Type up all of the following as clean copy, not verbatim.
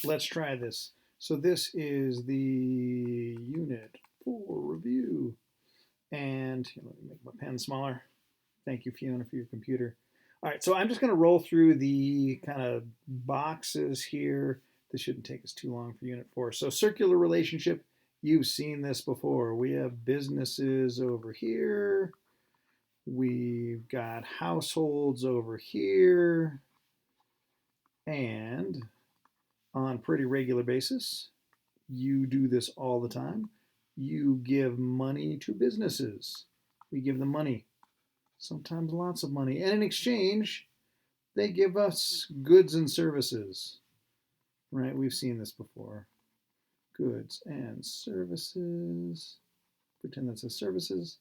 let's try this. So this is the Unit 4 review. And let me make my pen smaller. Thank you, Fiona, for your computer. All right, so I'm just going to roll through the kind of boxes here. This shouldn't take us too long for Unit 4. So circular relationship, you've seen this before. We have businesses over here. We've got households over here. And on a pretty regular basis, you do this all the time. You give money to businesses. We give them money, sometimes lots of money. And in exchange, they give us goods and services. Right? We've seen this before. Goods and services. Pretend that says services.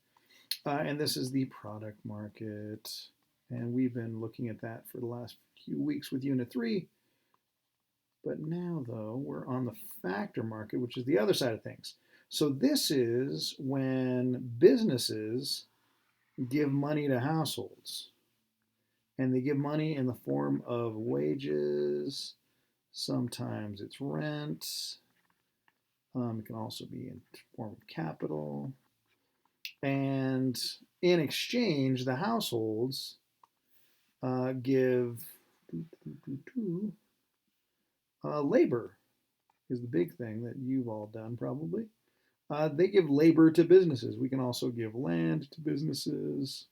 And this is the product market. And we've been looking at that for the last few weeks with Unit 3. But now, though, we're on the factor market, which is the other side of things. So this is when businesses give money to households. And they give money in the form of wages. Sometimes it's rent. It can also be in form of capital. And in exchange, the households give labor is the big thing that you've all done probably. They give labor to businesses. We can also give land to businesses.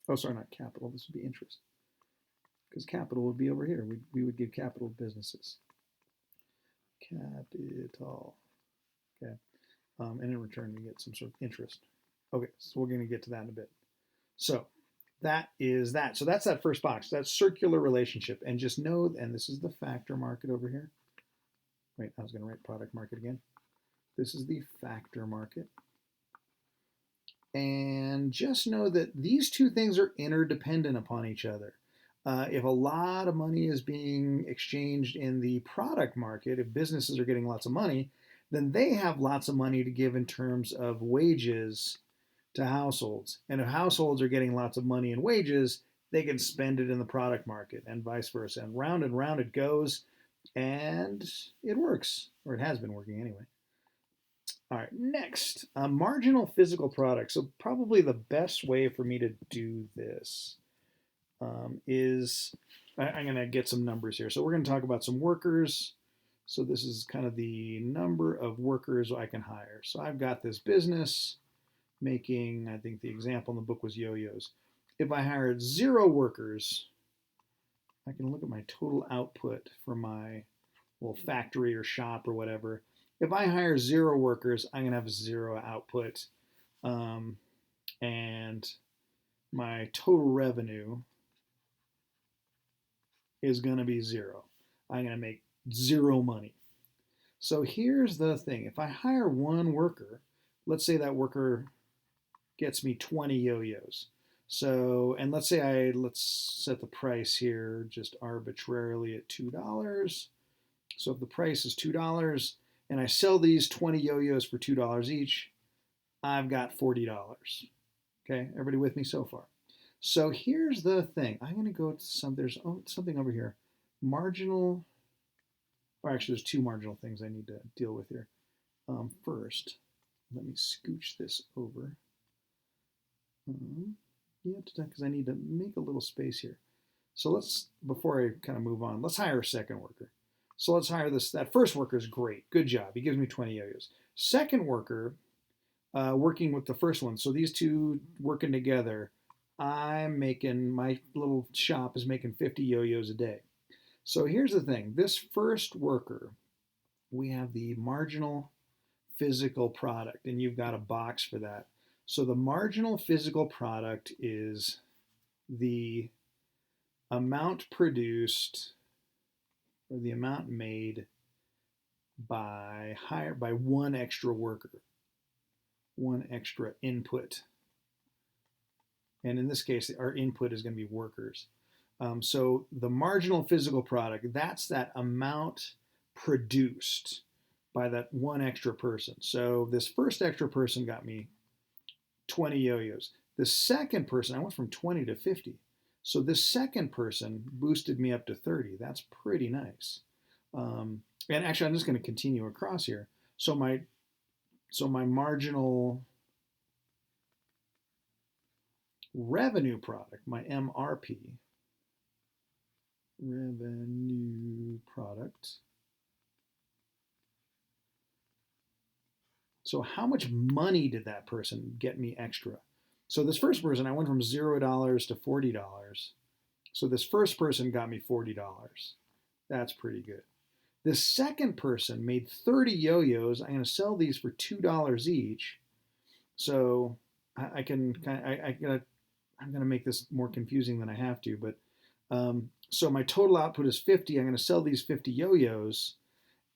Oh, sorry, not capital. This would be interest. Because capital would be over here. We would give capital to businesses. Capital. Okay. And in return, we get some sort of interest. Okay, so we're going to get to that in a bit. So that is that. So that's that first box. That's circular relationship. And just know, and this is the factor market over here. Wait, I was going to write product market again. This is the factor market. And just know that these two things are interdependent upon each other. If a lot of money is being exchanged in the product market, if businesses are getting lots of money, then they have lots of money to give in terms of wages to households. And if households are getting lots of money in wages, they can spend it in the product market and vice versa. And round it goes, and it works, or it has been working anyway. All right, next, marginal physical product. So probably the best way for me to do this is I'm going to get some numbers here. So we're going to talk about some workers. So this is kind of the number of workers I can hire. So I've got this business making, I think the example in the book was yo-yos. If I hired 0 workers, I can look at my total output for my factory or shop or whatever. If I hire 0 workers, I'm going to have 0 output. And my total revenue is going to be 0. I'm going to make 0 money. So here's the thing. If I hire 1 worker, let's say that worker gets me 20 yo-yos. So, and let's set the price here just arbitrarily at $2. So if the price is $2 and I sell these 20 yo-yos for $2 each, I've got $40. Okay, everybody with me so far? So here's the thing. I'm going to go to there's something over here. Marginal, or actually there's 2 marginal things I need to deal with here. First, let me scooch this over. Because I need to make a little space here. So before I kind of move on, let's hire a second worker. So let's hire that first worker is great. Good job. He gives me 20 yo-yos. Second worker, working with the first one. So these two working together, my little shop is making 50 yo-yos a day. So here's the thing. This first worker, we have the marginal physical product, and you've got a box for that. So the marginal physical product is the amount produced or the amount made by 1 extra worker, 1 extra input. And in this case, our input is going to be workers. So the marginal physical product, that's that amount produced by that 1 extra person. So this first extra person got me 20 yo-yos. The second person, I went from 20 to 50. So this second person boosted me up to 30. That's pretty nice. And actually, I'm just going to continue across here. So my marginal revenue product, my MRP, revenue product. So how much money did that person get me extra? So this first person, I went from $0 to $40. So this first person got me $40. That's pretty good. This second person made 30 yo-yos. I'm going to sell these for $2 each. So I can I'm going to make this more confusing than I have to, but so my total output is 50. I'm going to sell these 50 yo-yos,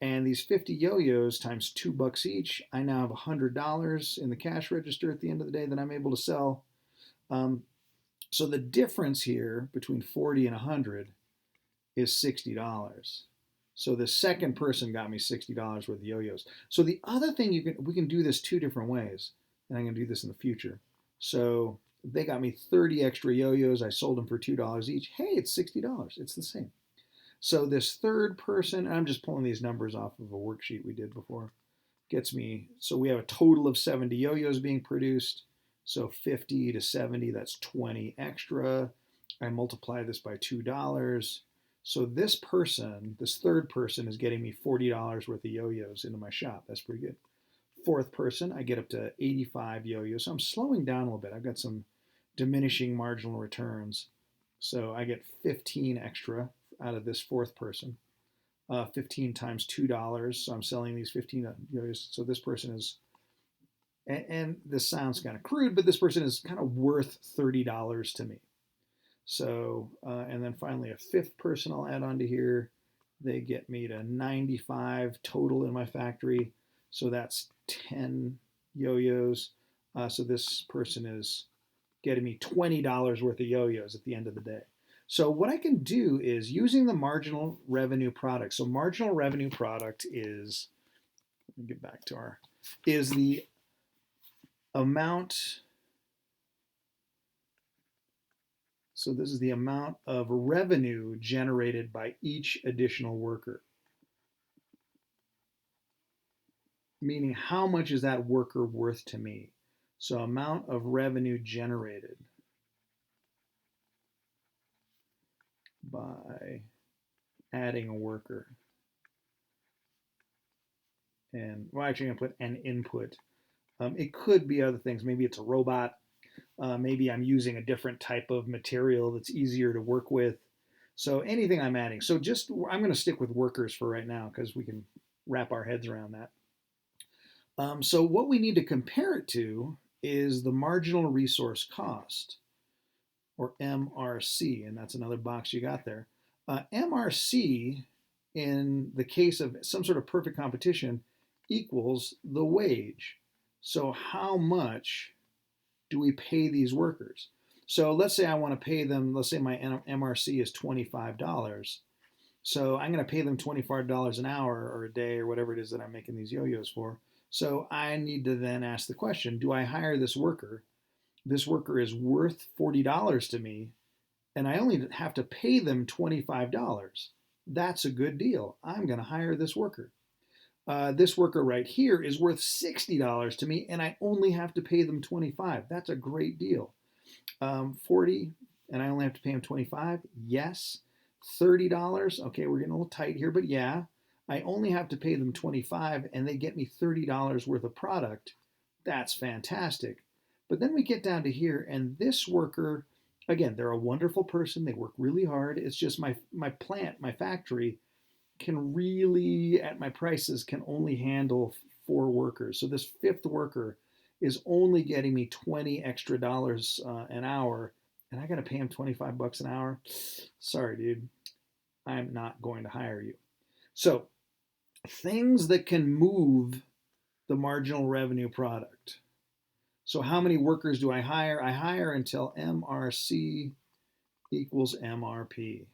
and these 50 yo-yos times $2 each. I now have $100 in the cash register at the end of the day that I'm able to sell. So the difference here between 40 and 100 is $60. So the second person got me $60 worth of yo-yos. So the other thing we can do this two different ways, and I'm going to do this in the future. So they got me 30 extra yo-yos. I sold them for $2 each. Hey, it's $60. It's the same. So this third person, I'm just pulling these numbers off of a worksheet we did before, gets me, so we have a total of 70 yo-yos being produced. So 50 to 70, that's 20 extra. I multiply this by $2. So this person, this third person, is getting me $40 worth of yo-yos into my shop. That's pretty good. Fourth person, I get up to 85 yo-yos. So I'm slowing down a little bit. I've got some diminishing marginal returns. So I get 15 extra out of this fourth person. 15 times $2. So I'm selling these 15 yo-yos. So this person is, and this sounds kind of crude, but this person is kind of worth $30 to me. So, and then finally a fifth person I'll add onto here. They get me to 95 total in my factory. So that's 10 yo-yos. So this person is getting me $20 worth of yo-yos at the end of the day. So what I can do is using the marginal revenue product. So marginal revenue product is, let me get back to is the amount. So this is the amount of revenue generated by each additional worker. Meaning how much is that worker worth to me? So amount of revenue generated by adding a worker. And well, actually I'm going to put an input. It could be other things. Maybe it's a robot. Maybe I'm using a different type of material that's easier to work with. So anything I'm adding. So just, I'm going to stick with workers for right now because we can wrap our heads around that. So what we need to compare it to is the marginal resource cost, or MRC, and that's another box you got there. MRC, in the case of some sort of perfect competition, equals the wage. So how much do we pay these workers? So let's say I want to pay them, let's say my MRC is $25. So I'm going to pay them $25 an hour or a day or whatever it is that I'm making these yo-yos for. So I need to then ask the question, do I hire this worker? This worker is worth $40 to me, and I only have to pay them $25. That's a good deal. I'm going to hire this worker. This worker right here is worth $60 to me, and I only have to pay them $25. That's a great deal. 40, and I only have to pay them $25. Yes. $30. Okay, we're getting a little tight here, but yeah, I only have to pay them $25, and they get me $30 worth of product. That's fantastic. But then we get down to here, and this worker, again, they're a wonderful person. They work really hard. It's just my plant, my factory, can really, at my prices, can only handle 4 workers. So this fifth worker is only getting me 20 extra dollars an hour, and I got to pay him $25 an hour. Sorry, dude. I'm not going to hire you. So things that can move the marginal revenue product. So how many workers do I hire? I hire until MRC equals MRP.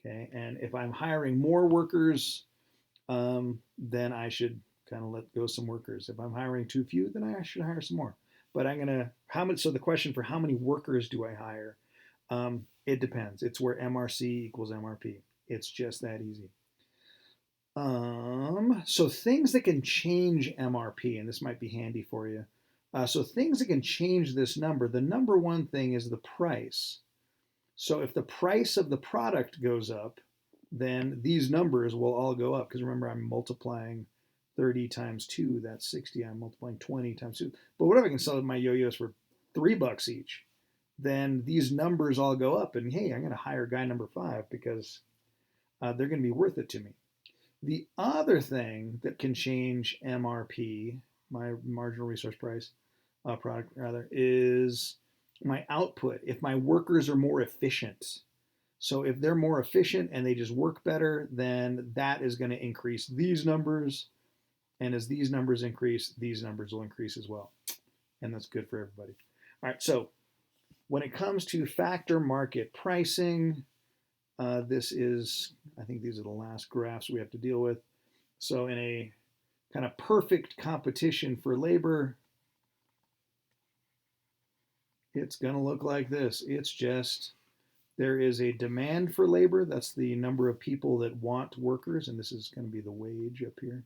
Okay, and if I'm hiring more workers, then I should kind of let go some workers. If I'm hiring too few, then I should hire some more. But I'm gonna, how much? So the question for how many workers do I hire? It depends. It's where MRC equals MRP. It's just that easy. So things that can change MRP, and this might be handy for you. So things that can change this number, the number one thing is the price. So if the price of the product goes up, then these numbers will all go up. Because remember, I'm multiplying 30 times 2, that's 60. I'm multiplying 20 times 2. But what if I can sell my yo-yos for $3 each? Then these numbers all go up. And hey, I'm going to hire guy number 5 because they're going to be worth it to me. The other thing that can change MRP, my marginal resource price, product rather, is my output. If my workers are more efficient. So if they're more efficient and they just work better, then that is going to increase these numbers. And as these numbers increase, these numbers will increase as well. And that's good for everybody. All right, so when it comes to factor market pricing, this is, I think these are the last graphs we have to deal with. So in a kind of perfect competition for labor, it's going to look like this. It's just, there is a demand for labor. That's the number of people that want workers. And this is going to be the wage up here.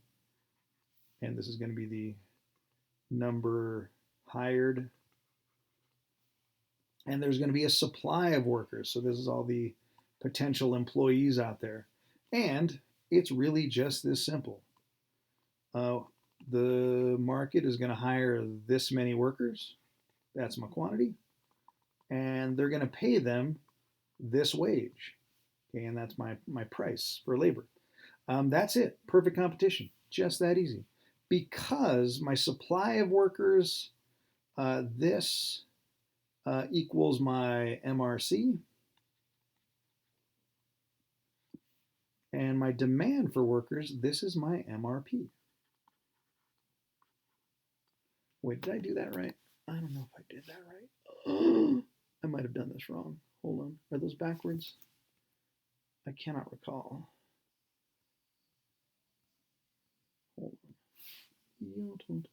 And this is going to be the number hired. And there's going to be a supply of workers. So this is all the potential employees out there. And it's really just this simple. The market is going to hire this many workers. That's my quantity. And they're going to pay them this wage. Okay, and that's my price for labor. That's it. Perfect competition. Just that easy. Because my supply of workers, this equals my MRC. And my demand for workers, this is my MRP. Wait, did I do that right? I don't know if I did that right. I might have done this wrong. Hold on. Are those backwards? I cannot recall. Hold on.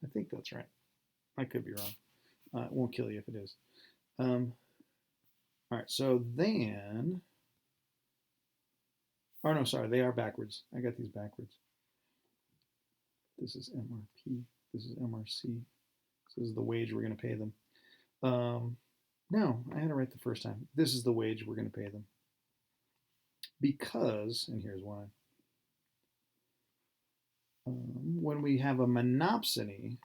I think that's right. I could be wrong. It won't kill you if it is. All right, so then, oh no, sorry, they are backwards. I got these backwards. This is MRP, this is MRC. This is the wage we're going to pay them. No, I had it right the first time. This is the wage we're going to pay them. Because, and here's why. When we have a monopsony,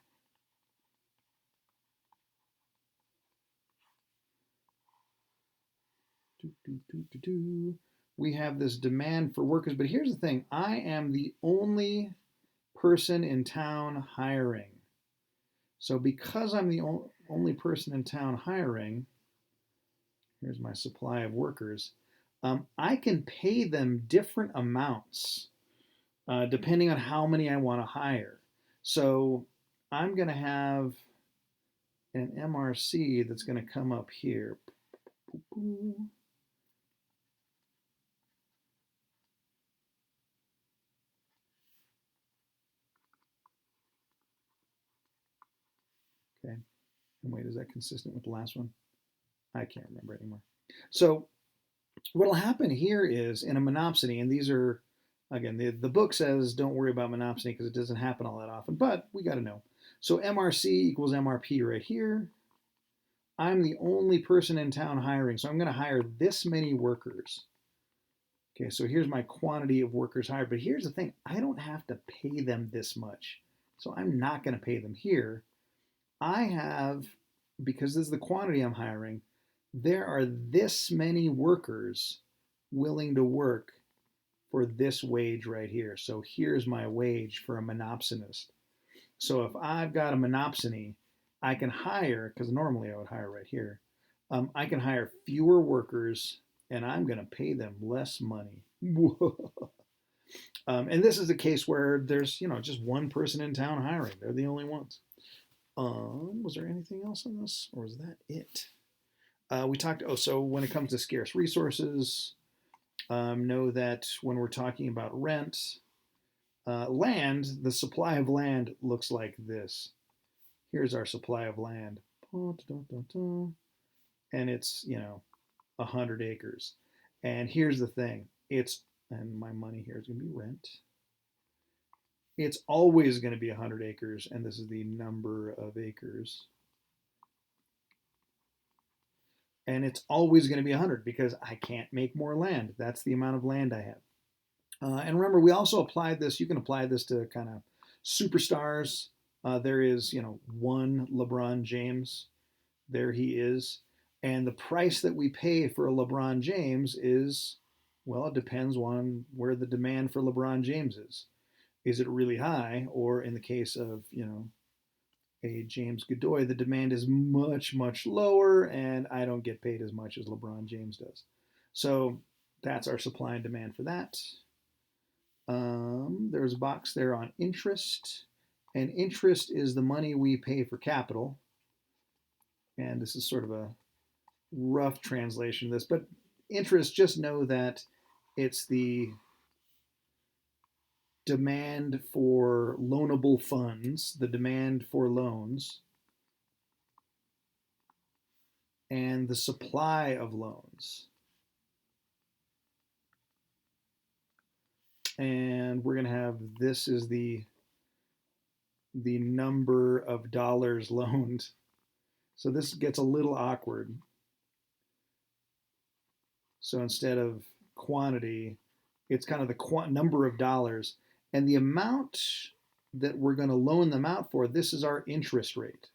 we have this demand for workers. But here's the thing. I am the only person in town hiring. So because I'm the only person in town hiring, here's my supply of workers, I can pay them different amounts depending on how many I want to hire. So I'm going to have an MRC that's going to come up here. Okay. And wait, is that consistent with the last one? I can't remember anymore. So what will happen here is in a monopsony, and these are, again, the book says don't worry about monopsony because it doesn't happen all that often, but we got to know. So MRC equals MRP right here. I'm the only person in town hiring, so I'm going to hire this many workers. Okay, so here's my quantity of workers hired, but here's the thing. I don't have to pay them this much, so I'm not going to pay them here. I have, because this is the quantity I'm hiring, there are this many workers willing to work for this wage right here. So here's my wage for a monopsonist. So if I've got a monopsony, I can hire, because normally I would hire right here, I can hire fewer workers and I'm going to pay them less money. And this is a case where there's, just one person in town hiring. They're the only ones. Was there anything else on this, or was that it? We talked, so when it comes to scarce resources, know that when we're talking about rent, land, the supply of land looks like this. Here's our supply of land. And it's, 100 acres. And here's the thing, and my money here is going to be rent. It's always going to be 100 acres, and this is the number of acres. And it's always going to be 100 because I can't make more land. That's the amount of land I have. And remember, we also applied this. You can apply this to kind of superstars. There is, one LeBron James. There he is. And the price that we pay for a LeBron James is, well, it depends on where the demand for LeBron James is. Is it really high? Or in the case of, a James Godoy, the demand is much, much lower, and I don't get paid as much as LeBron James does. So that's our supply and demand for that. There's a box there on interest, and interest is the money we pay for capital. And this is sort of a rough translation of this, but interest, just know that it's the demand for loanable funds, the demand for loans, and the supply of loans. And we're going to have, this is the number of dollars loaned. So this gets a little awkward. So instead of quantity, it's kind of the number of dollars. And the amount that we're going to loan them out for, this is our interest rate.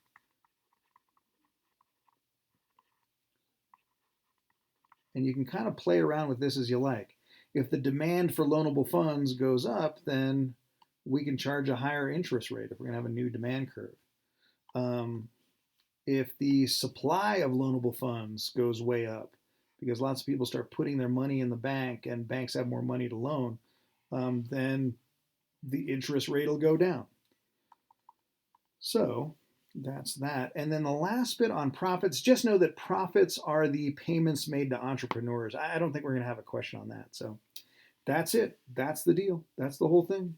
And you can kind of play around with this as you like. If the demand for loanable funds goes up, then we can charge a higher interest rate if we're going to have a new demand curve. If the supply of loanable funds goes way up, because lots of people start putting their money in the bank and banks have more money to loan, then the interest rate will go down. So that's that. And then the last bit on profits, just know that profits are the payments made to entrepreneurs. I don't think we're going to have a question on that. So that's it. That's the deal. That's the whole thing.